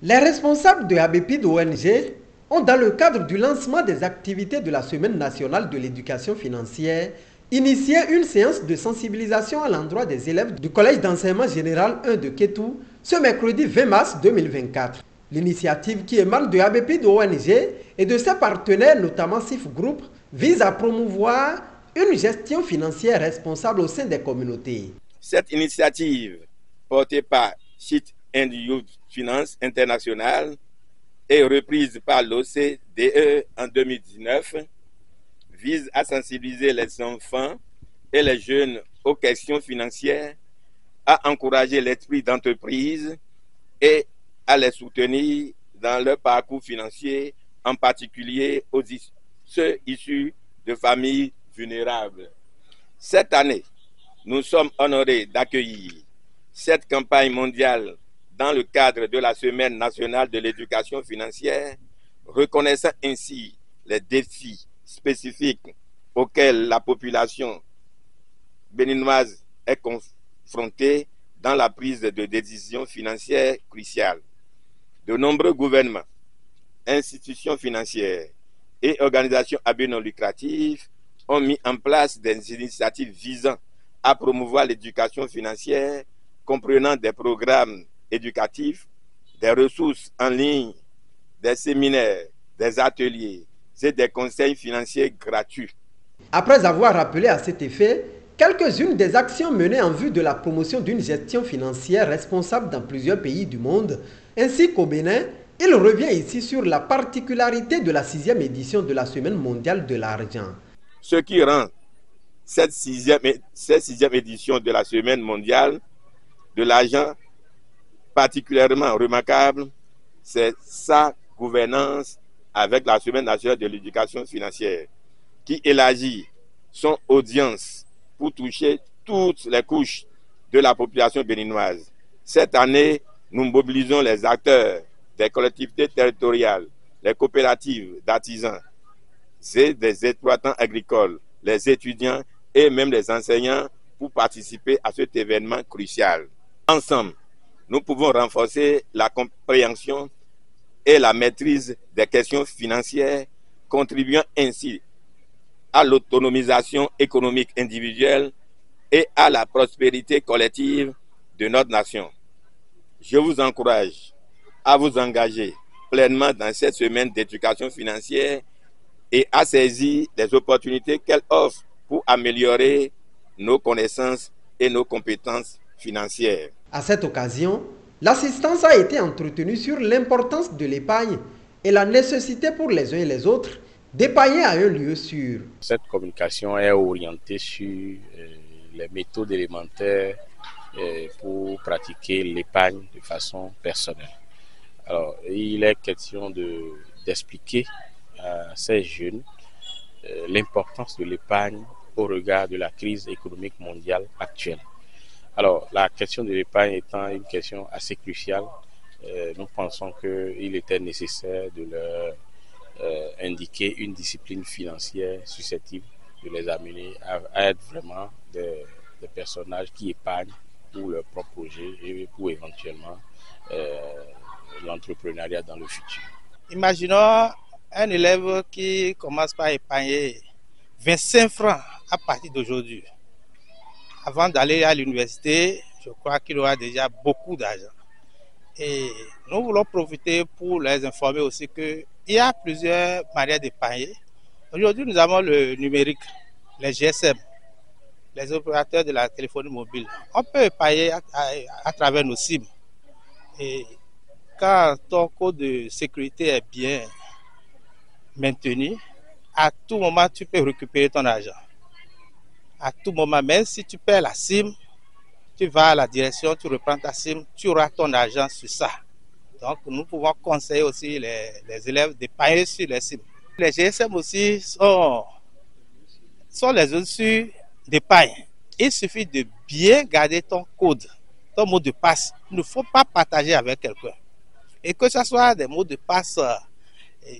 Les responsables de ABPID ONG ont, dans le cadre du lancement des activités de la Semaine nationale de l'éducation financière, initié une séance de sensibilisation à l'endroit des élèves du Collège d'enseignement général 1 de Kétou ce mercredi 20 mars 2024. L'initiative qui émane de ABPID ONG et de ses partenaires, notamment SIF Group, vise à promouvoir une gestion financière responsable au sein des communautés. Cette initiative, portée par Sheet and Youth Finance International et reprise par l'OCDE en 2019, vise à sensibiliser les enfants et les jeunes aux questions financières, à encourager l'esprit d'entreprise et à les soutenir dans leur parcours financier, en particulier ceux issus de familles vulnérables. Cette année, nous sommes honorés d'accueillir cette campagne mondiale dans le cadre de la Semaine nationale de l'éducation financière, reconnaissant ainsi les défis spécifiques auxquels la population béninoise est confrontée dans la prise de décisions financières cruciales. De nombreux gouvernements, institutions financières et organisations à but non lucratif ont mis en place des initiatives visant à promouvoir l'éducation financière, comprenant des programmes éducatifs, des ressources en ligne, des séminaires, des ateliers et des conseils financiers gratuits. Après avoir rappelé à cet effet quelques-unes des actions menées en vue de la promotion d'une gestion financière responsable dans plusieurs pays du monde, ainsi qu'au Bénin, il revient ici sur la particularité de la 6e édition de la Semaine mondiale de l'argent. Ce qui rend cette sixième édition de la Semaine mondiale de l'argent particulièrement remarquable, c'est sa gouvernance avec la Semaine nationale de l'éducation financière, qui élargit son audience pour toucher toutes les couches de la population béninoise. Cette année, nous mobilisons les acteurs des collectivités territoriales, les coopératives d'artisans et des exploitants agricoles, les étudiants et même les enseignants pour participer à cet événement crucial. Ensemble, nous pouvons renforcer la compréhension et la maîtrise des questions financières, contribuant ainsi à l'autonomisation économique individuelle et à la prospérité collective de notre nation. Je vous encourage à vous engager pleinement dans cette semaine d'éducation financière et à saisir les opportunités qu'elle offre pour améliorer nos connaissances et nos compétences financières. À cette occasion, l'assistance a été entretenue sur l'importance de l'épargne et la nécessité pour les uns et les autres d'épargner à un lieu sûr. Cette communication est orientée sur les méthodes élémentaires pour pratiquer l'épargne de façon personnelle. Alors, il est question d'expliquer à ces jeunes l'importance de l'épargne au regard de la crise économique mondiale actuelle. Alors, la question de l'épargne étant une question assez cruciale, nous pensons qu'il était nécessaire de leur indiquer une discipline financière susceptible de les amener à être vraiment des personnages qui épargnent pour leur propre projet et pour éventuellement l'entrepreneuriat dans le futur. Imaginons un élève qui commence par épargner 25 francs à partir d'aujourd'hui. Avant d'aller à l'université, je crois qu'il aura déjà beaucoup d'argent. Et nous voulons profiter pour les informer aussi qu'il y a plusieurs manières d'épargner. Aujourd'hui, nous avons le numérique, les GSM, les opérateurs de la téléphonie mobile. On peut épargner à travers nos SIM. Et quand ton code de sécurité est bien maintenu, à tout moment, tu peux récupérer ton argent. À tout moment, même si tu perds la SIM, tu vas à la direction, tu reprends ta SIM, tu auras ton argent sur ça. Donc, nous pouvons conseiller aussi les élèves d'épargner sur les SIM. Les GSM aussi sont les outils d'épargne. Il suffit de bien garder ton code, ton mot de passe. Il ne faut pas partager avec quelqu'un. Et que ce soit des mots de passe,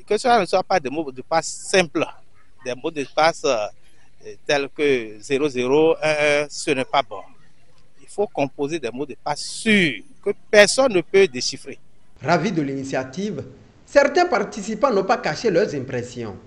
que ce ne soit pas des mots de passe simples, des mots de passe tels que 0011, ce n'est pas bon. Il faut composer des mots de passe sûrs que personne ne peut déchiffrer. Ravis de l'initiative, certains participants n'ont pas caché leurs impressions.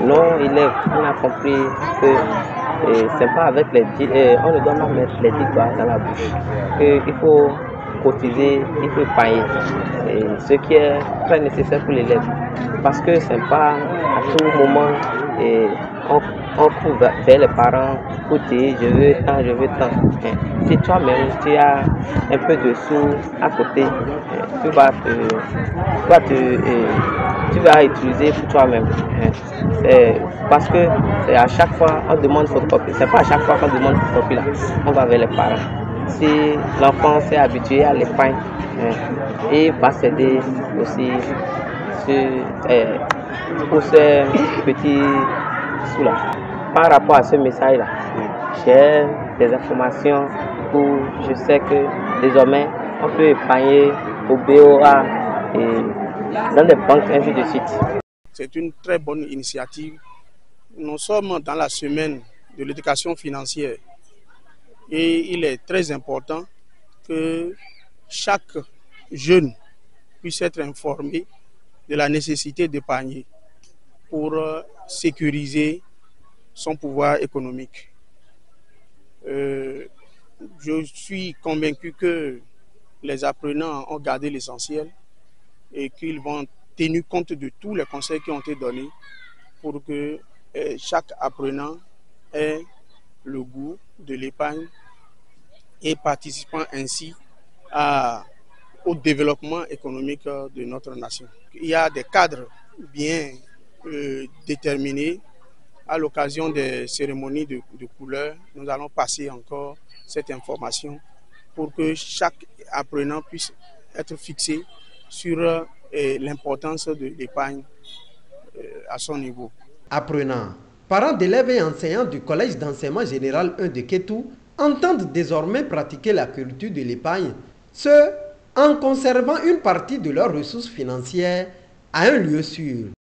Non, élèves, on a compris que c'est pas avec on ne doit pas mettre les 10 doigts dans la bouche. Il faut cotiser, il faut payer. Ce qui est très nécessaire pour l'élève. Parce que c'est pas à tout moment on court vers les parents pour dire je veux tant, je veux tant. Si toi-même tu as un peu de sous à côté, tu vas utiliser pour toi-même. Parce que c'est à chaque fois on demande photocopie. C'est pas à chaque fois qu'on demande photocopie là. On va vers les parents. Si l'enfant s'est habitué à l'épargne, il va s'aider aussi pour ces petits sous-là. Par rapport à ce message-là, j'ai des informations où je sais que désormais on peut épargner au BOA et dans des banques, ainsi de suite. C'est une très bonne initiative. Nous sommes dans la semaine de l'éducation financière et il est très important que chaque jeune puisse être informé de la nécessité d'épargner pour sécuriser son pouvoir économique. Je suis convaincu que les apprenants ont gardé l'essentiel et qu'ils vont tenir compte de tous les conseils qui ont été donnés pour que chaque apprenant ait le goût de l'épargne et participant ainsi au développement économique de notre nation. Il y a des cadres bien déterminés. À l'occasion des cérémonies de couleur, nous allons passer encore cette information pour que chaque apprenant puisse être fixé sur l'importance de l'épargne à son niveau. Apprenants, parents d'élèves et enseignants du collège d'enseignement général 1 de Kétou entendent désormais pratiquer la culture de l'épargne, ce en conservant une partie de leurs ressources financières à un lieu sûr.